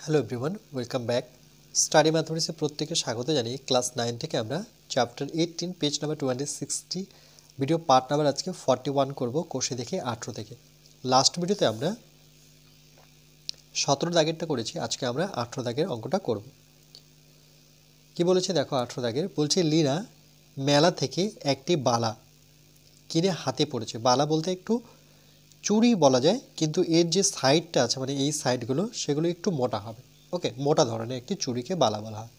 Hello everyone, welcome back. Study ম্যাথমেটিক্সে প্রত্যেককে স্বাগত জানিয়ে ক্লাস 9 থেকে আমরা chapter 18 page number 260 video part number আজকে 41 করব কোষে দেখে 18 থেকে। লাস্ট ভিডিওতে আমরা 17 দাগেরটা করেছি, আজকে আমরা 18 দাগের অঙ্কটা করব। কি বলেছে দেখো 18 দাগের, বলছে লীনা মেলা থেকে একটি বালা কিনে হাতে পড়েছে। বালা বলতে একটু চুড়ি বলা যায়, কিন্তু এর যে সাইডটা আছে মানে এই সাইডগুলো সেগুলো একটু মোটা হবে। ওকে, মোটা ধরনের একটি চুড়িকে বালা বলা হয়।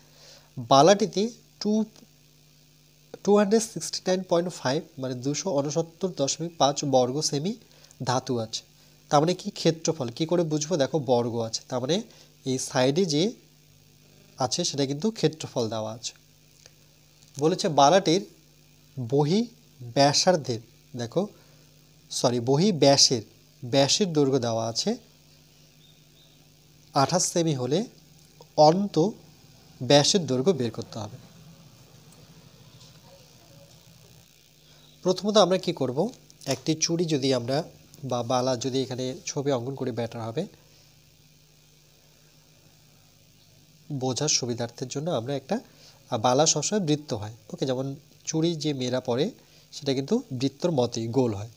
বালাটিতে 269.5 মানে 269.5 বর্গ সেমি ধাতু আছে। তার মানে কি ক্ষেত্রফল কি করে বুঝবো, দেখো বর্গ আছে, তার মানে এই সাইডে যে আছে সেটা কিন্তু ক্ষেত্রফল দেওয়া আছে। বলেছে বালাটির বহি ব্যাসার্ধের, দেখো বহি ব্যাসের দৈর্ঘ্য দেওয়া আছে 28 সেমি হলে অন্ত ব্যাসের দৈর্ঘ্য বের করতে হবে। প্রথমত আমরা কি করব, একটি চুড়ি যদি আমরা বা বালা যদি এখানে ছবি অঙ্কন করে বেটার হবে, বোঝার সুবিধার্থের জন্য আমরা একটা বালা সবসময় বৃত্ত হয়। ওকে, যেমন চুড়ি যে মেয়েরা পরে সেটা কিন্তু বৃত্তর মতোই গোল হয়।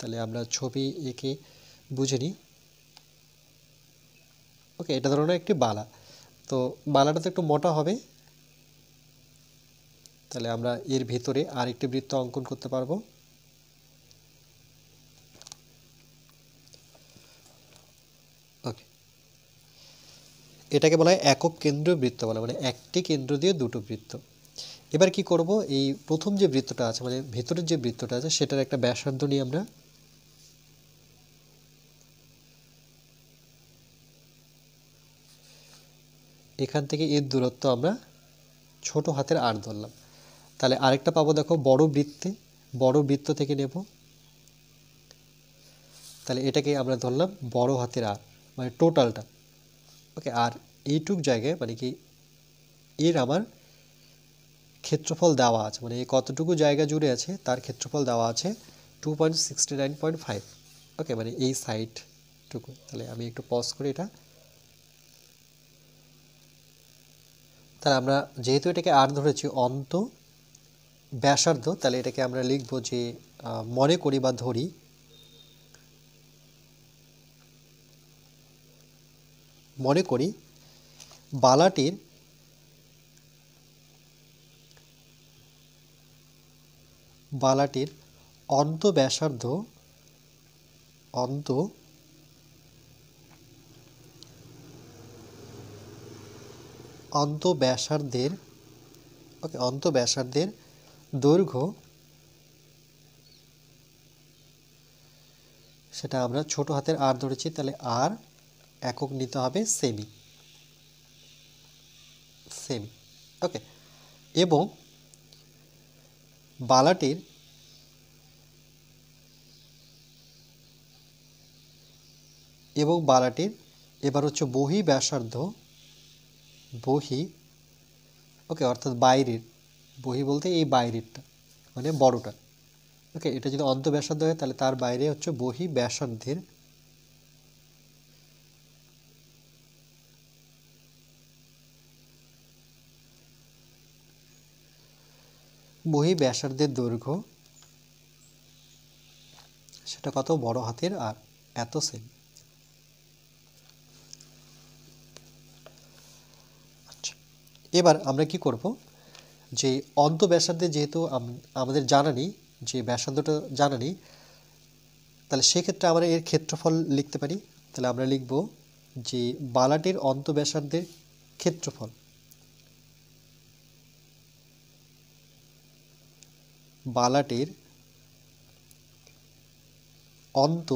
তাহলে আমরা ছবি এঁকে বুঝে নিই। ওকে, এটা ধরনের একটি বালা, তো বালাটা তো একটু মোটা হবে, তাহলে আমরা এর ভিতরে আরেকটি বৃত্ত অঙ্কন করতে পারবো। ওকে, এটাকে বলা হয় একক কেন্দ্রীয় বৃত্ত বলা, মানে একটি কেন্দ্র দিয়ে দুটো বৃত্ত। এবার কি করব, এই প্রথম যে বৃত্তটা আছে মানে ভেতরের যে বৃত্তটা আছে সেটার একটা ব্যাসার্ধ নিয়ে আমরা এখান থেকে এর দূরত্ব আমরা ছোট হাতের আর ধরলাম। তাহলে আরেকটা পাবো, দেখো বড় বৃত্ত থেকে নেব, তাহলে এটাকে আমরা ধরলাম বড় হাতের আর, মানে টোটালটা। ওকে, আর এইটুক জায়গায় মানে কি এর আমার ক্ষেত্রফল দেওয়া আছে, মানে এই কতটুকু জায়গা জুড়ে আছে তার ক্ষেত্রফল দেওয়া আছে 269.5। ওকে, মানে এই সাইডটুকু। তাহলে আমি একটু পজ করি এটা। তাহলে আমরা যেহেতু এটাকে আর ধরেছি অন্ত ব্যাসার্ধ, তাহলে এটাকে আমরা লিখব যে মনে করি বা ধরি বালাটির অন্ত ব্যাসার্ধ অন্ত ব্যাসার্ধের দৈর্ঘ্য, সেটা আমরা ছোট হাতের আর ধরেছি, তাহলে আর একক নিতে হবে সেমি। ওকে, এবং বালাটির এবার হচ্ছে বহি ব্যাসার্ধ, ওকে, অর্থাৎ বাইরের, বহি বলতে এই বাইরেরটা মানে বড়টা। ওকে, এটা যদি অন্ত ব্যাসার্ধ হয় তাহলে তার বাইরে হচ্ছে বহি ব্যাসার্ধের দৈর্ঘ্য, সেটা কত, বড় হাতের আর এত সেমি। আচ্ছা, এবার আমরা কি করব, যে অন্ত ব্যাসার্ধে যেহেতু আমাদের জানা নেই, যে ব্যাসার্ধটা জানা নেই, তাহলে সেক্ষেত্রে আমরা এর ক্ষেত্রফল লিখতে পারি। তাহলে আমরা লিখব যে বালাটির অন্ত ব্যাসার্ধের ক্ষেত্রফল, বালাটির অন্ত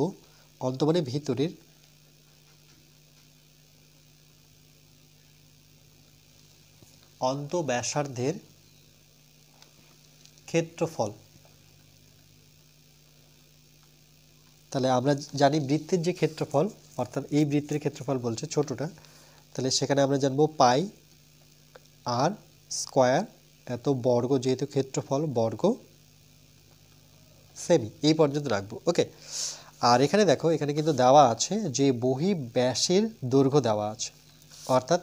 মানে ভিতরের, অন্ত ব্যাসার্ধের ক্ষেত্রফল। তাহলে আমরা জানি বৃত্তের যে ক্ষেত্রফল, অর্থাৎ এই বৃত্তের ক্ষেত্রফল বলছে ছোটটা, তাহলে সেখানে আমরা জানবো পাই আর স্কোয়ার এত বর্গ, যেহেতু ক্ষেত্রফল বর্গ সেমি, এই পর্যন্ত রাখবো। ওকে, আর এখানে দেখো এখানে কিন্তু দেওয়া আছে যে বহি ব্যাসের দৈর্ঘ্য দেওয়া আছে। অর্থাৎ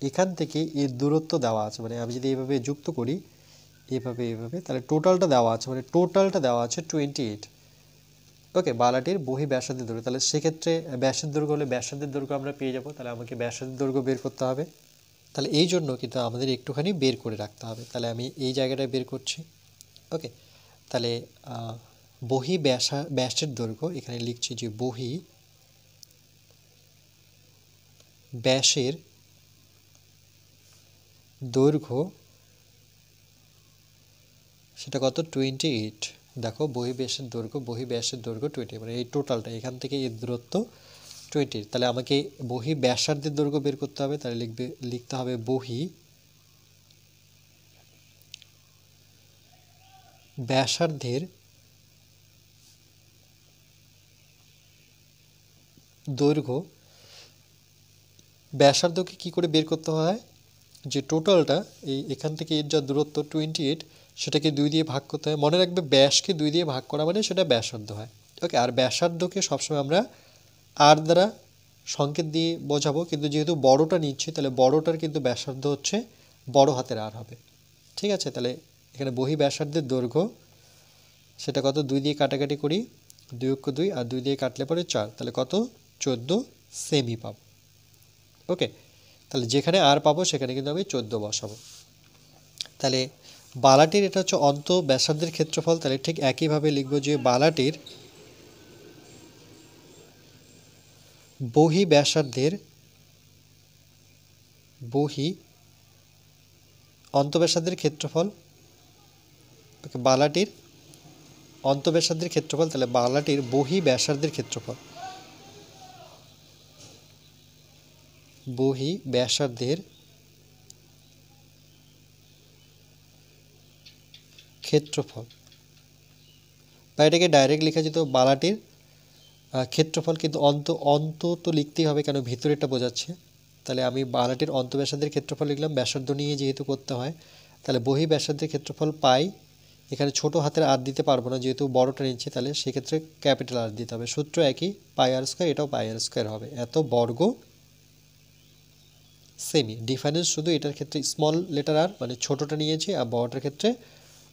এখান থেকে এর দূরত্ব দেওয়া আছে, মানে আমি যদি এইভাবে যুক্ত করি এইভাবে তাহলে টোটালটা দেওয়া আছে, মানে টোটালটা দেওয়া আছে 28। ওকে, বালাটির বহি ব্যাসার্ধের দৈর্ঘ্য, তাহলে সেক্ষেত্রে ব্যাসের দৈর্ঘ্য হলে ব্যাসার্ধের দৈর্ঘ্য আমরা পেয়ে যাব, তাহলে আমাকে ব্যাসার্ধের দৈর্ঘ্য বের করতে হবে। তাহলে এই জন্য কিন্তু আমাদের একটুখানি বের করে রাখতে হবে, তাহলে আমি এই জায়গাটায় বের করছি। ওকে, তাহলে বহি ব্যাসের দৈর্ঘ্য এখানে লিখছি যে বহি ব্যাসের দৈর্ঘ্য সেটা কত 28। দেখো বহি ব্যাসের দৈর্ঘ্য 20, মানে এই টোটালটা এখান থেকে এর দূরত্ব 20। তাহলে আমাকে বহি ব্যাসার্ধের দৈর্ঘ্য বের করতে হবে, তাহলে লিখতে হবে বহি ব্যাসার্ধের দৈর্ঘ্য। ব্যাসার্ধকে কি করে বের করতে হয়, যে টোটালটা এখান থেকে এর যা দূরত্ব 28 সেটাকে 2 দিয়ে ভাগ করতে হয়। মনে রাখবে ব্যাসকে 2 দিয়ে ভাগ করা মানে সেটা ব্যাসার্ধ হয়। ওকে, আর ব্যাসার্ধকে সবসময় আমরা আর দ্বারা সংকেত দিয়ে বোঝাবো, কিন্তু যেহেতু বড়টা নিচ্ছি তাহলে বড়টার কিন্তু ব্যাসার্ধ হচ্ছে বড় হাতের আর হবে। ঠিক আছে, তাহলে এখানে বহি ব্যাসার্ধের দৈর্ঘ্য সেটা কত, 2 দিয়ে কাটাকাটি করি, 2 × 2 আর 2 দিয়ে কাটলে পরে 4, তাহলে কত 14 সেমি পাবো। ওকে, তাহলে যেখানে আর পাবো সেখানে কিন্তু আমি 14 বসাবো। তাহলে বালাটির এটা হচ্ছে অন্ত ব্যাসার্ধের ক্ষেত্রফল, তাহলে ঠিক একইভাবে লিখবো যে বালাটির বহি ব্যাসার্ধের অন্তঃব্যাসার্ধের ক্ষেত্রফল। ওকে, বালাটির অন্তঃব্যাসার্ধের ক্ষেত্রফল, তাহলে বালাটির বহি ব্যাসার্ধের ক্ষেত্রফল, বহি ব্যাসার্ধের ক্ষেত্রফল, বা এটাকে ডাইরেক্ট লেখা যেত বালাটির ক্ষেত্রফল, কিন্তু অন্ত তো লিখতেই হবে, কেন ভিতরেটা বোঝাচ্ছে। তাহলে আমি বালাটির অন্তঃব্যাসার্ধের ক্ষেত্রফল লিখলাম, ব্যাসার্ধ নিয়ে যেহেতু করতে হয়। তাহলে বহি ব্যাসার্ধের ক্ষেত্রফল পাই, এখানে ছোট হাতের আর দিতে পারবো না যেহেতু বড়টা নিচ্ছি, তাহলে সেক্ষেত্রে ক্যাপিটাল আর দিতে হবে। সূত্র একই, πr², এটাও πr² হবে, এত বর্গ সেমি। ডিফারেন্স শুধু এটার ক্ষেত্রে স্মল লেটার আর, মানে ছোটটা নিয়েছি, আর বড়টার ক্ষেত্রে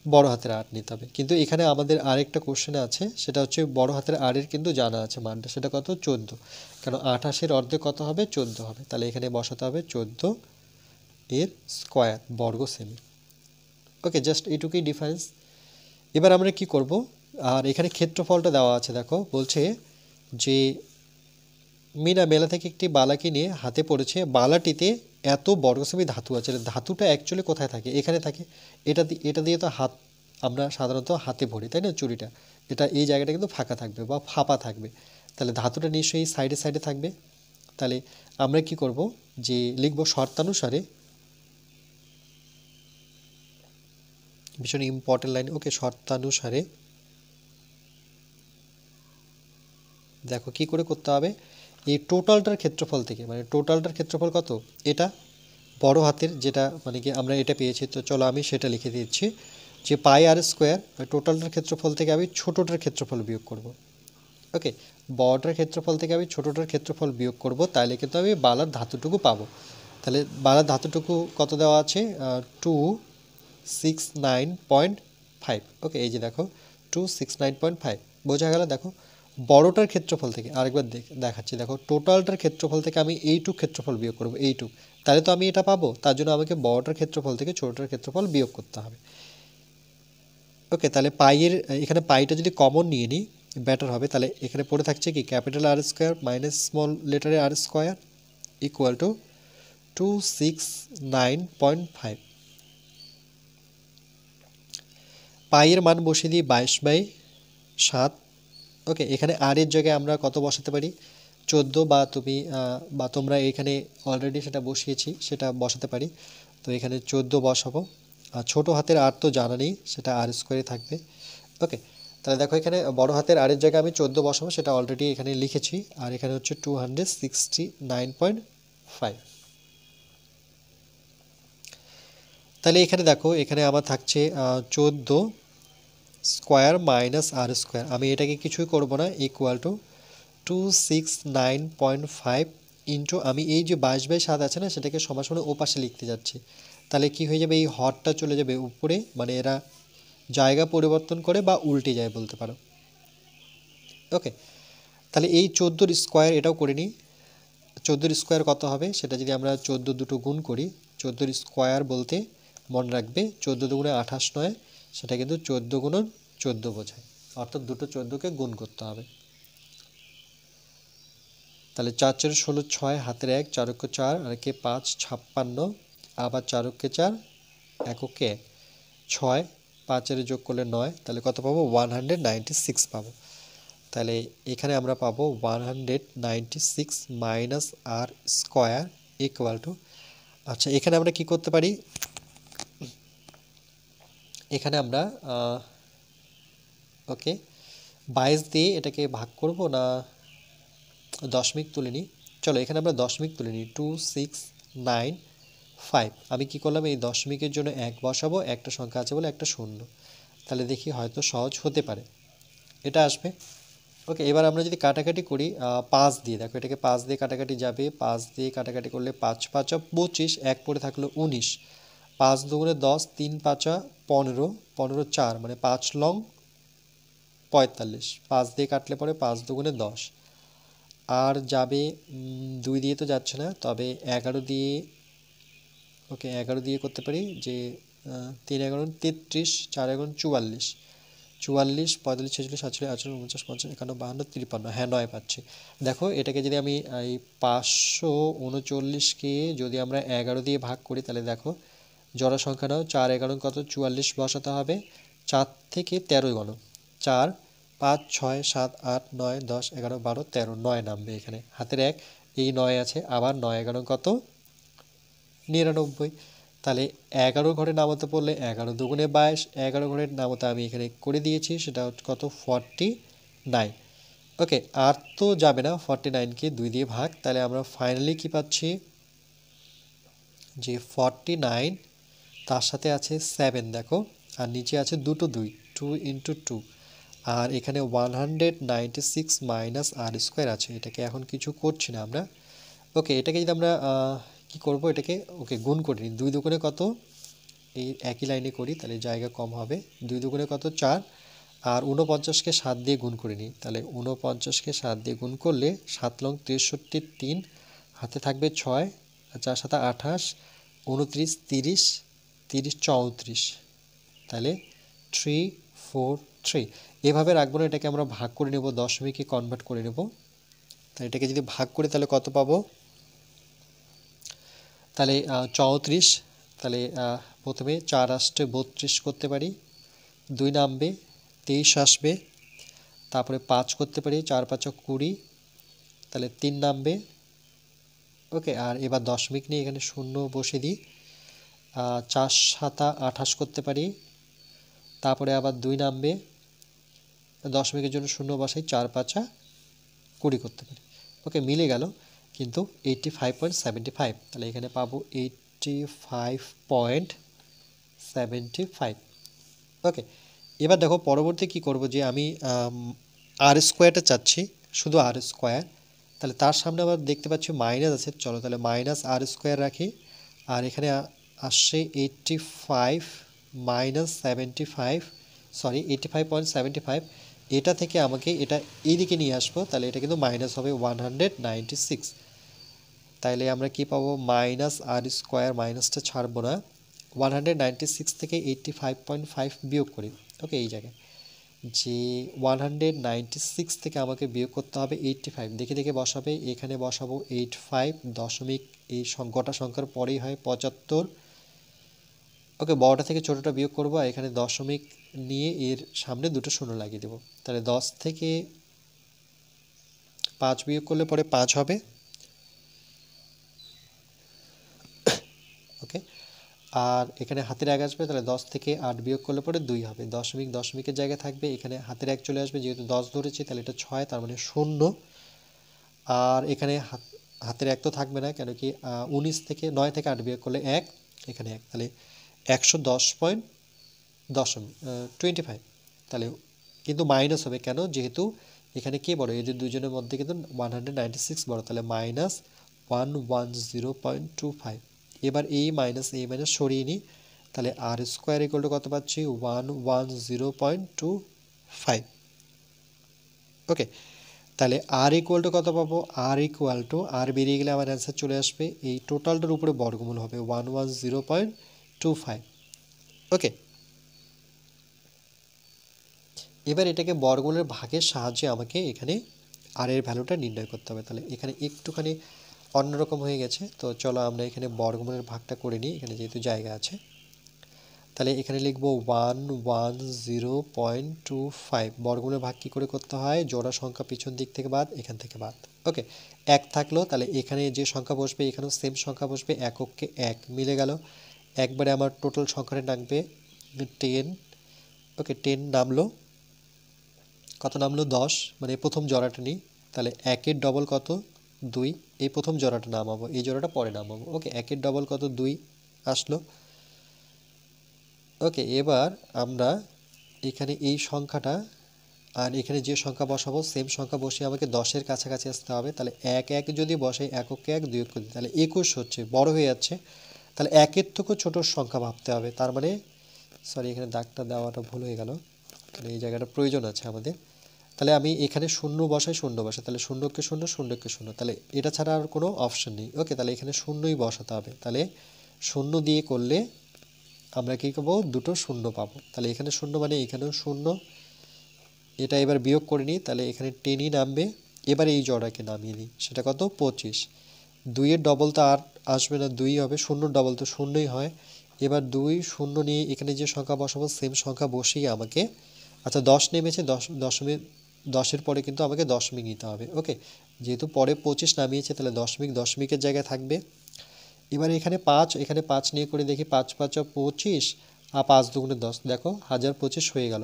বড় হাতের আর নিতে হবে। কিন্তু এখানে আমাদের আরেকটা কোশ্চেনে আছে, সেটা হচ্ছে বড় হাতের আর এর কিন্তু জানা আছে মানটা, সেটা কত 14, কেন 28-এর অর্ধেক কত হবে 14 হবে, তাহলে এখানে বসাতে হবে 14 এর স্কোয়ার বর্গ সেমি। ওকে, জাস্ট এইটুকুই ডিফারেন্স। এবার আমরা কি করব, আর এখানে ক্ষেত্রফলটা দেওয়া আছে, দেখো বলছে যে মিনা মেলা থেকে একটি বালা কিনে হাতে পড়েছে, বালাটিতে এত বর্গ সেমি ধাতু আছে। ধাতুটা অ্যাকচুয়ালি কোথায় থাকে, এখানে থাকে। এটা দিয়ে তো হাত আমরা সাধারণত হাতে ভরি, তাই না, চুরিটা। এটা এই জায়গাটা কিন্তু ফাঁকা থাকবে বা ফাঁপা থাকবে, তাহলে ধাতুটা নিশ্চয়ই সাইডে সাইডে থাকবে। তাহলে আমরা কি করব, যে লিখব শর্তানুসারে, ভীষণ ইম্পর্টেন্ট লাইন। ওকে, শর্তানুসারে দেখো কি করে করতে হবে, এই টোটালটার ক্ষেত্রফল থেকে, মানে টোটালটার ক্ষেত্রফল কত, এটা বড় হাতের যেটা, মানে কি আমরা এটা পেয়েছি, তো চলো আমি সেটা লিখে দিচ্ছি যে πr², টোটালটার ক্ষেত্রফল থেকে আমি ছোটোটার ক্ষেত্রফল বিয়োগ করব। ওকে, বড়টার ক্ষেত্রফল থেকে আমি ছোটোটার ক্ষেত্রফল বিয়োগ করব, তাহলে কিন্তু আমি বালার ধাতুটুকু পাবো। তাহলে বালার ধাতুটুকু কত দেওয়া আছে, 269.5। ওকে, এই যে দেখো 269.5 বোঝা গেল। দেখো বড়টার ক্ষেত্রফল থেকে আরেকবার দেখাচ্ছি, দেখো টোটালটার ক্ষেত্রফল থেকে আমি এইটুক ক্ষেত্রফল বিয়োগ করব, এইটুক, তাহলে তো আমি এটা পাবো। তার জন্য আমাকে বড়টার ক্ষেত্রফল থেকে ছোটটার ক্ষেত্রফল বিয়োগ করতে হবে। ওকে, তাহলে এখানে পাইটা যদি কমন নিয়ে নিই বেটার হবে, তাহলে এখানে পড়ে থাকছে কি ক্যাপিটাল r² মাইনাস স্মল লেটারে r² ইকুয়াল টু 269.5। পাইয়ের মান বসিয়ে দিই 22/7। ওকে, এখানে আর এর জায়গায় আমরা কত বসাতে পারি, 14, বা তোমরা এখানে অলরেডি সেটা বসিয়েছি সেটা বসাতে পারি, তো এখানে 14 বসাবো। আর ছোটো হাতের আর তো জানা নেই, সেটা r² থাকবে। ওকে, তাহলে দেখো এখানে বড় হাতের আর এর জায়গায় আমি 14 বসাবো, সেটা অলরেডি এখানে লিখেছি, আর এখানে হচ্ছে 269.5। তাহলে এখানে দেখো এখানে আমার থাকছে 14 স্কোয়ার মাইনাস r², আমি এটাকে কিছুই করব না, ইকুয়াল টু 269.5 ইন্টু আমি এই যে 22/7 আছে না, সেটাকে সমান সমান ও পাশে লিখতে যাচ্ছি। তাহলে কি হয়ে যাবে, এই হরটা চলে যাবে উপরে, মানে এরা জায়গা পরিবর্তন করে বা উল্টে যায় বলতে পারো। ওকে, তাহলে এই 14 স্কোয়ার এটাও করে নিই। 14 স্কোয়ার কত হবে সেটা যদি আমরা 14 দুটো গুণ করি, 14 স্কোয়ার বলতে মনে রাখবে 14 দুগুণে 28 নয়, সেটা কিন্তু 14 গুণন 14 বোঝায়, অর্থাৎ দুটো 14কে গুণ করতে হবে। তাহলে 4 4 16 6 হাতের 1 4 একে 4 আর একে 5 56, আবার 4 একে 4 এককে 6 5 এর যোগ করলে 9, তাহলে কত পাবো 196 পাবো। তাহলে এখানে আমরা পাবো 196 minus r square equal to, আচ্ছা এখানে আমরা কি করতে পারি, এখানে আমরা ওকে 22 দিয়ে এটাকে ভাগ করব না দশমিক তুলে নিই। চলো এখানে আমরা দশমিক তুলে নিই, 2695। আমি কি করলাম, এই দশমিকের জন্য 1 বসাবো, একটা সংখ্যা আছে বলে একটা শূন্য, তাহলে দেখি হয়তো সহজ হতে পারে, এটা আসবে। ওকে, এবার আমরা যদি কাটাকাটি করি 5 দিয়ে, দেখো এটাকে 5 দিয়ে কাটাকাটি যাবে, 5 দিয়ে কাটাকাটি করলে 5 5 25, 1 পড়ে থাকলো 19, 5 দুগুণে 10, 3 5 15, 15 4 মানে 5 লং 45, 5 দিয়ে কাটলে পরে 5 দুগুণে 10, আর যাবে 2 দিয়ে তো যাচ্ছে না, তবে 11 দিয়ে, ওকে 11 দিয়ে করতে পারি যে 3 11 33, 4 11 44, 44 45 46 47 48 49 50 51 52 53, হ্যাঁ 9 পাচ্ছি। দেখো এটাকে যদি আমি এই 539কে যদি আমরা 11 দিয়ে ভাগ করি, তাহলে দেখো জোড়া সংখ্যা নাও, 4 11 কত 44 বসাতে হবে, 4 থেকে 13 গণ, 4 5 6 7 8 9 10 11 12 13, 9 নামবে এখানে, হাতের 1 এই 9 আছে, আবার 9 11 কত 99, তাহলে 11 ঘরে নামাতে পড়লে 11 দুগুণে 22, 11 ঘরের নামতা আমি এখানে করে দিয়েছি, সেটা কত 49। ওকে, আর তো যাবে না 49কে 2 দিয়ে ভাগ, তাহলে আমরা ফাইনালি কি পাচ্ছি যে 49, তার সাথে আছে 7 দেখো, আর নিচে আছে দুটো 2, 2 ইন্টু 2, আর এখানে 196 মাইনাস আর স্কোয়ার আছে, এটাকে এখন কিছু করছি না আমরা। ওকে, এটাকে যদি আমরা কি করব, এটাকে ওকে গুণ করে নিই, 2 দুগুণে কত, এই একই লাইনে করি তাহলে জায়গা কম হবে, 2 দুগুণে কত 4, আর 49কে 7 দিয়ে গুণ করে নিই, তাহলে 49কে 7 দিয়ে গুণ করলে 7 লং 63, 3 হাতে থাকবে 6, আর 4 7 28, 29 30, 30 34, তাহলে 3 4 3, এভাবে রাখবো না, এটাকে আমরা ভাগ করে নেব, দশমিকে কনভার্ট করে নেব। তাই এটাকে যদি ভাগ করি তাহলে কত পাবো, তাহলে 34, তাহলে প্রথমে 4 আসতে 32 করতে পারি, 2 নামবে 23 আসবে, তারপরে 5 করতে পারি, 4 5 20, তাহলে 3 নামবে। ওকে, আর এবার দশমিক নিয়ে এখানে শূন্য বসে দিই, 4 7 28 করতে পারি, তারপরে আবার 2 নামবে, দশমিকের জন্য শূন্য বসাই, 4 5 20 করতে পারি। ওকে, মিলে গেল, কিন্তু 85.75, তাহলে এখানে পাবো 85.75। ওকে, এবার দেখো পরবর্তী কি করব, যে আমি আর স্কোয়ারটা চাচ্ছি, শুধু আর স্কোয়ার, তাহলে তার সামনে আবার দেখতে পাচ্ছি মাইনাস আছে, চলো তাহলে মাইনাস আর স্কোয়ার রাখি, আর এখানে আসছে 85 মাইনাস 75, সরি 85.75, এটা থেকে আমাকে এটা এইদিকে নিয়ে আসবো, তাহলে এটা কিন্তু মাইনাস হবে 196, তাইলে আমরা কি পাবো মাইনাস আর স্কোয়ার, মাইনাসটা ছাড়বো না, 196 থেকে 85.5 বিয়োগ করি। ওকে, এই জায়গায় যে 196 থেকে আমাকে বিয়োগ করতে হবে 85, দেখে দেখে বসাবে, এখানে বসাবো 85 দশমিক, এই গোটা সংখ্যার পরেই হয় 75। ওকে, বড়টা থেকে ছোটোটা বিয়োগ করবো, আর এখানে দশমিক নিয়ে এর সামনে দুটো শূন্য লাগিয়ে দেবো, তাহলে 10 থেকে 5 বিয়োগ করলে পরে 5 হবে। ওকে, আর এখানে হাতের 1 আসবে, তাহলে 10 থেকে 8 বিয়োগ করলে পরে 2 হবে, দশমিক দশমিকের জায়গায় থাকবে, এখানে হাতের 1 চলে আসবে, যেহেতু 10 ধরেছি তাহলে এটা 6, তার মানে 0, আর এখানে হাতের 1 তো থাকবে না, কেন কি 19 থেকে 9 থেকে 8 বিয়োগ করলে 1, এখানে 1, তাহলে 110.25, তাহলে কিন্তু মাইনাস হবে কেন, যেহেতু এখানে কে বড়, এই যে দুজনের মধ্যে কিন্তু 196 বড়, তাহলে মাইনাস 110.25। এবার এই মাইনাস সরিয়ে নিই, তাহলে আর স্কোয়ার ইকুয়াল টু কত পাচ্ছি 110.25। ওকে, তাহলে আর ইকুয়াল টু কত পাবো, আর ইকুয়াল টু আর বেরিয়ে গেলে আমার অ্যান্সার চলে আসবে এই টোটালটার উপরে বর্গমূল হবে 110.25। ওকে, এবার এটাকে বর্গমূলের ভাগের সাহায্যে আমাকে এখানে আর এর ভ্যালুটা নির্ণয় করতে হবে। তাহলে এখানে একটুখানি অন্যরকম হয়ে গেছে, তো চলো আমরা এখানে বর্গমূলের ভাগটা করে নিই, এখানে যেহেতু জায়গা আছে। তাহলে এখানে লিখব 110.25। বর্গমূলের ভাগ কী করে করতে হয়, জোড়া সংখ্যা পিছন দিক থেকে বাদ, এখান থেকে বাদ। ওকে, এক থাকলো, তাহলে এখানে যে সংখ্যা বসবে এখানেও সেম সংখ্যা বসবে, এককে এক মিলে গেল। একবারে আমার টোটাল সংখ্যাটা নামবে 10। ওকে, 10 নামলো, কত নামলো 10, মানে প্রথম জোড়াটা নিই। তাহলে একের ডবল কত 2, এই প্রথম জোড়াটা নামাবো, এই জোড়াটা পরে নামাবো। ওকে, একের ডবল কত 2 আসলো। ওকে, এবার আমরা এখানে এই সংখ্যাটা আর এখানে যে সংখ্যা বসাবো সেম সংখ্যা বসিয়ে আমাকে 10-এর কাছাকাছি আসতে হবে। তাহলে এক যদি বসে, এককে এক, দুই অক্ষে দুই, তাহলে 21 হচ্ছে, বড় হয়ে যাচ্ছে। তাহলে একের থেকেও ছোট সংখ্যা ভাবতে হবে, তার মানে সরি এখানে দাগটা দেওয়াটা ভুল হয়ে গেল, এখানে এই জায়গাটা প্রয়োজন আছে আমাদের। তাহলে আমি এখানে শূন্য বসাই, তাহলে শূন্যকে শূন্য, শূন্যকে শূন্য, তাহলে এটা ছাড়া আর কোনো অপশন নেই। ওকে, তাহলে এখানে শূন্যই বসাতে হবে। তাহলে শূন্য দিয়ে করলে আমরা কী পাবো, দুটো শূন্য পাবো। তাহলে এখানে শূন্য মানে এখানেও শূন্য, এটা এবার বিয়োগ করে নিই, তাহলে এখানে 10ই নামবে। এবার এই জোড়াকে নামিয়ে নিই, সেটা কত 25। 2-এর ডবল তো আর আসবে না, 2 হবে, শূন্যর ডবল তো শূন্যই হয়। এবার 2 শূন্য নিয়ে এখানে যে সংখ্যা বসাবো সেম সংখ্যা বসিয়ে আমাকে, আচ্ছা 10 নেমেছে, 10-এর পরে কিন্তু আমাকে দশমিক নিতে হবে। ওকে, যেহেতু পরে 25 নামিয়েছে, তাহলে দশমিকের জায়গায় থাকবে। এবার এখানে 5, এখানে 5 নিয়ে করে দেখি, 5 5 25 আর 5 দুগুণে 10, দেখো 1025 হয়ে গেল।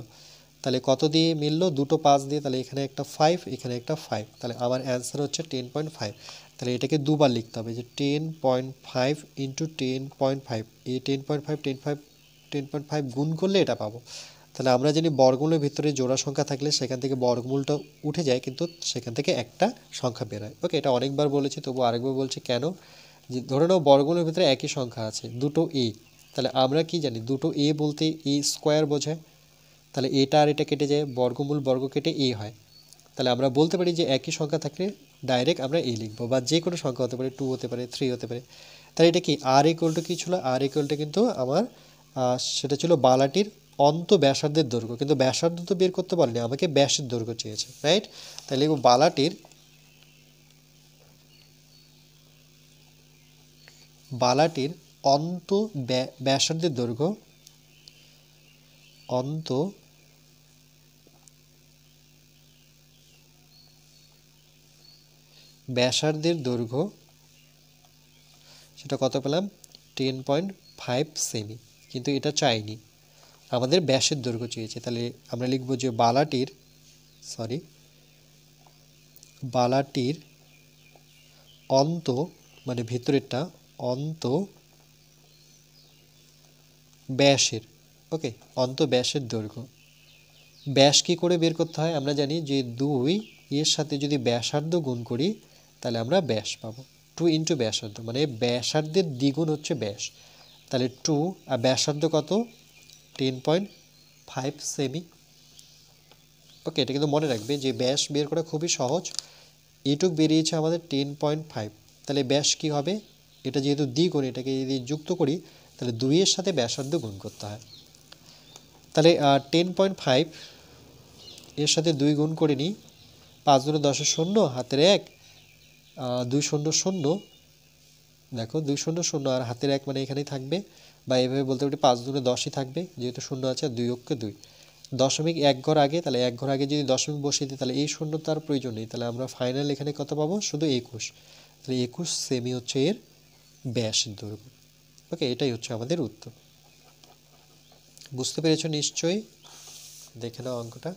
তাহলে কত দিয়ে মিললো, দুটো 5 দিয়ে, তাহলে এখানে একটা 5, এখানে একটা 5, তাহলে আমার অ্যান্সার হচ্ছে 10.5। তাহলে এটাকে দুবার লিখতে হবে, যে 10.5 ইন্টু 10.5, এই 10.5 গুণ করলে এটা পাবো। তাহলে আমরা জানি বর্গমূলের ভিতরে জোড়া সংখ্যা থাকলে সেখান থেকে বর্গমূলটা উঠে যায়, কিন্তু সেখান থেকে একটা সংখ্যা বেরোয়। ওকে, এটা অনেকবার বলেছি, তবু আরেকবার বলছি কেন, যে ধরে নাও বর্গমূলের ভিতরে একই সংখ্যা আছে, দুটো এ, তাহলে আমরা কি জানি, দুটো এ বলতে এ স্কোয়ার বোঝায়। তাহলে এটা আর এটা কেটে যায়, বর্গমূল বর্গ কেটে এ হয়। তাহলে আমরা বলতে পারি যে একই সংখ্যা থাকলে ডাইরেক্ট আমরা এ লিখবো, বা যে কোনো সংখ্যা হতে পারে, 2 হতে পারে, 3 হতে পারে। তাহলে এটা কি আর ইকুয়াল টু কী ছিল, আর ইকুয়াল টু কিন্তু আমার সেটা ছিল বালাটির অন্ত ব্যাসার্ধের দৈর্ঘ্য, কিন্তু ব্যাসার্ধ তো বের করতে পারিনি, আমাকে ব্যাসের দৈর্ঘ্য চেয়েছে, রাইট। তাহলে লিখব বালাটির অন্ত ব্যাসার্ধের দৈর্ঘ্য, অন্ত ব্যাসার্ধের দৈর্ঘ্য, সেটা কত পেলাম 10.5 সেমি, কিন্তু এটা চাইনি, আমাদের ব্যাসের দৈর্ঘ্য চেয়েছে। তাহলে আমরা লিখব যে বালাটির অন্ত, মানে ভিতরেরটা, অন্ত ব্যাসের, ওকে, অন্ত ব্যাসের দৈর্ঘ্য। ব্যাস কী করে বের করতে হয়, আমরা জানি যে 2 এর সাথে যদি ব্যাসার্ধ গুণ করি তাহলে আমরা ব্যাস পাবো। 2 ইন্টু ব্যাসার্ধ, মানে ব্যাসার্ধের দ্বিগুণ হচ্ছে ব্যাস। তাহলে 2 আর ব্যাসার্ধ কত 10.5 সেমি। ওকে, এটা কিন্তু মনে রাখবে যে ব্যাস বের করা খুবই সহজ। এটুক বেরিয়েছে আমাদের 10.5, তাহলে ব্যাস কি হবে, এটা যেহেতু দ্বিগুণ, এটাকে যদি যুক্ত করি তাহলে 2 এর সাথে ব্যাসার্ধ গুণ করতে হয়। তাহলে 10.5 এর সাথে 2 গুণ করে নিই, 5 দুগুণে 10 শূন্য, হাতের 1, 2 শূন্য শূন্য, দেখো 2 শূন্য শূন্য আর হাতের 1 মানে এখানেই থাকবে, বা এভাবে বলতে পারি 5 দুগুণে 10ই থাকবে, যেহেতু শূন্য আছে, আর 2 অক্ষে 2, দশমিক 1 ঘর আগে, তাহলে 1 ঘর আগে যদি দশমিক বসিয়ে দিই তাহলে এই শূন্য তার প্রয়োজন নেই, তাহলে আমরা ফাইনাল এখানে কত পাবো, শুধু 21। তাহলে 21 সেমি হচ্ছে এর ব্যাসের দৈর্ঘ্য। ওকে, এটাই হচ্ছে আমাদের উত্তর। বুঝতে পেরেছো নিশ্চয়ই, দেখে নাও অঙ্কটা।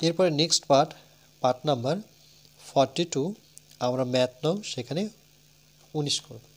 এরপরে নেক্সট পার্ট নাম্বার 42 আমরা ম্যাথ নং সেখানে 19 করব।